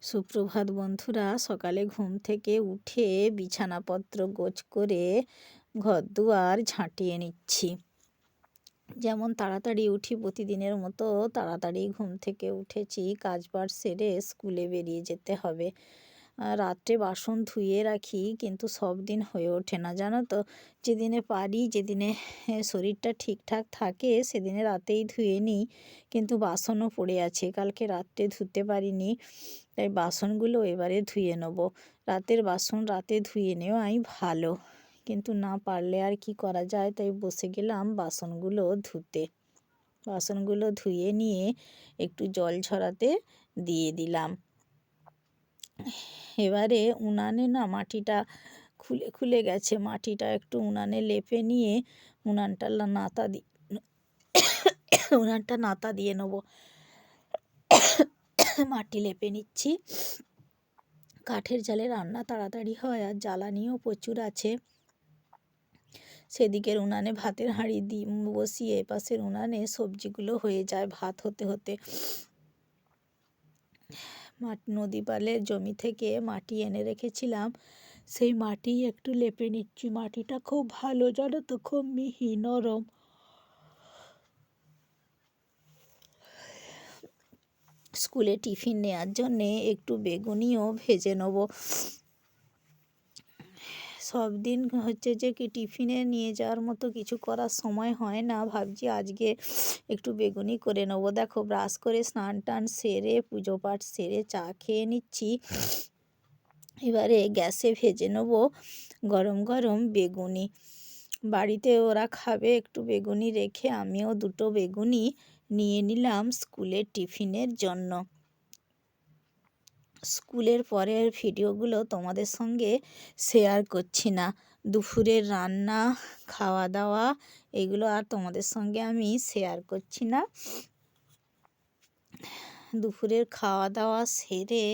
সুপ্রভাত বন্ধুরা, সকালে ঘুম থেকে উঠে বিছানাপত্র গোছ করে ঘরদুয়ার ঝাঁটিয়ে নিচ্ছি। যেমন তাড়াতাড়ি উঠি প্রতিদিনের মতো তাড়াতাড়ি ঘুম থেকে উঠেছি, কাজবাজ সেরে স্কুলে বেরিয়ে যেতে হবে। রাত্রে বাসন ধুয়ে রাখি, কিন্তু সব দিন হয়ে ওঠে না, জানো তো। যেদিনে পারি, যেদিনে শরীরটা ঠিকঠাক থাকে, সেদিনে রাতেই ধুয়ে নিই। কিন্তু বাসনও পড়ে আছে, কালকে রাত্রে ধুতে পারিনি, তাই বাসনগুলো এবারে ধুয়ে নেব। রাতের বাসন রাতে ধুয়ে নেওয়াই ভালো, কিন্তু না পারলে আর কি করা যায়, তাই বসে গেলাম বাসনগুলো ধুতে। বাসনগুলো ধুয়ে নিয়ে একটু জল ঝরাতে দিয়ে দিলাম। এবারে উনানে না মাটিটা খুলে খুলে গেছে, মাটিটা একটু উনানে লেপে নিয়ে উনানটা নাতা দিয়ে নেব। মাটি লেপে নিচ্ছি। কাঠের জালে রান্না তাড়াতাড়ি হয়, আর জ্বালানিও প্রচুর আছে। সেদিকের উনানে ভাতের হাঁড়ি বসিয়ে এপাশের উনানে সবজিগুলো হয়ে যায় ভাত হতে হতে। নদী পালের জমি থেকে মাটি এনে রেখেছিলাম, সেই মাটি একটু লেপে নিচ্ছি। মাটিটা খুব ভালো, জানো তো, খুব মিহি নরম। স্কুলে টিফিন নেওয়ার জন্যে একটু বেগুনিও ভেজে নেব। সব দিন হচ্ছে যে কি টিফিনে নিয়ে যাওয়ার মতো কিছু করার সময় হয় না, ভাবছি আজকে একটু বেগুনি করে নেবো। দেখো, ব্রাশ করে স্নান টান সেরে পুজো পাঠ সেরে চা খেয়ে নিচ্ছি। এবারে গ্যাসে ভেজে নেব গরম গরম বেগুনি। বাড়িতে ওরা খাবে, একটু বেগুনি রেখে আমিও দুটো বেগুনি নিয়ে নিলাম স্কুলের টিফিনের জন্য। স্কুলের পরের ভিডিওগুলো তোমাদের সঙ্গে শেয়ার করছি না। দুপুরের রান্না, খাওয়া দাওয়া, এগুলো আর তোমাদের সঙ্গে আমি শেয়ার করছি না। দুপুরের খাওয়া দাওয়া সেরে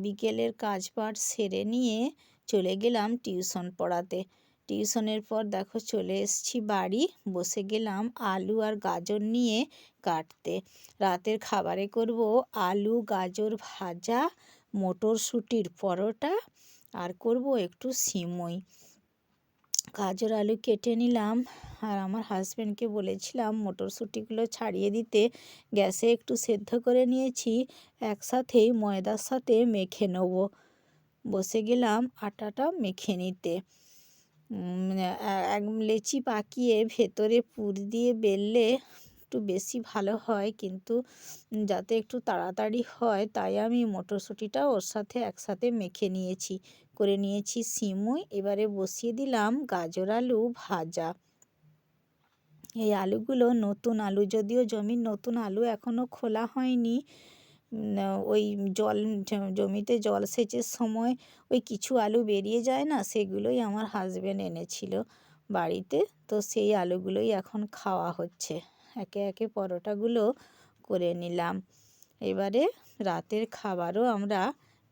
বিকেলের কাজবাজ সেরে নিয়ে চলে গেলাম টিউশন পড়াতে। টিউশনের পর দেখো চলে এসেছি বাড়ি, বসে গেলাম আলু আর গাজর নিয়ে কাটতে। রাতের খাবারে করব আলু গাজর ভাজা, মটরশুঁটির পরোটা, আর করব একটু সিমই। গাজর আলু কেটে নিলাম, আর আমার হাজব্যান্ডকে বলেছিলাম মটরশুঁটিগুলো ছাড়িয়ে দিতে। গ্যাসে একটু সেদ্ধ করে নিয়েছি, একসাথেই ময়দার সাথে মেখে নেব। বসে গেলাম আটাটা মেখে নিতে। এক লেচি পাকিয়ে ভেতরে পুর দিয়ে বেললে একটু বেশি ভালো হয়, কিন্তু যাতে একটু তাড়াতাড়ি হয় তাই আমি মটরশুঁটিটা ওর সাথে একসাথে মেখে নিয়েছি। করে নিয়েছি সিমই। এবারে বসিয়ে দিলাম গাজর আলু ভাজা। এই আলুগুলো নতুন আলু, যদিও জমির নতুন আলু, এখনও খোলা হয়নি। ওই জমিতে জল সেচের সময় ওই কিছু আলু বেরিয়ে যায় না, সেগুলোই আমার হাজব্যান্ড এনেছিল বাড়িতে, তো সেই আলুগুলোই এখন খাওয়া হচ্ছে। একে একে পরোটাগুলো করে নিলাম। এবারে রাতের খাবারও আমরা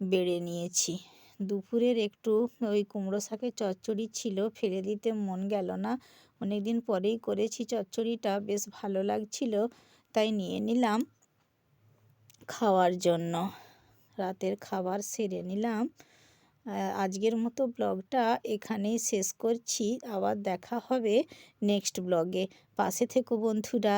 বেড়ে নিয়েছি। দুপুরের একটু ওই কুমড়ো শাকের চচ্চড়ি ছিল, ফেলে দিতে মন গেল না। অনেক দিন পরেই করেছি চচ্চড়িটা, বেশ ভালো লাগছিল, তাই নিয়ে নিলাম খাওয়ার জন্য। রাতের খাবার সেরে নিলাম। আজকের মতো ব্লগটা এখানেই শেষ করছি, আবার দেখা হবে নেক্সট ব্লগে। পাশে থেকো বন্ধুরা।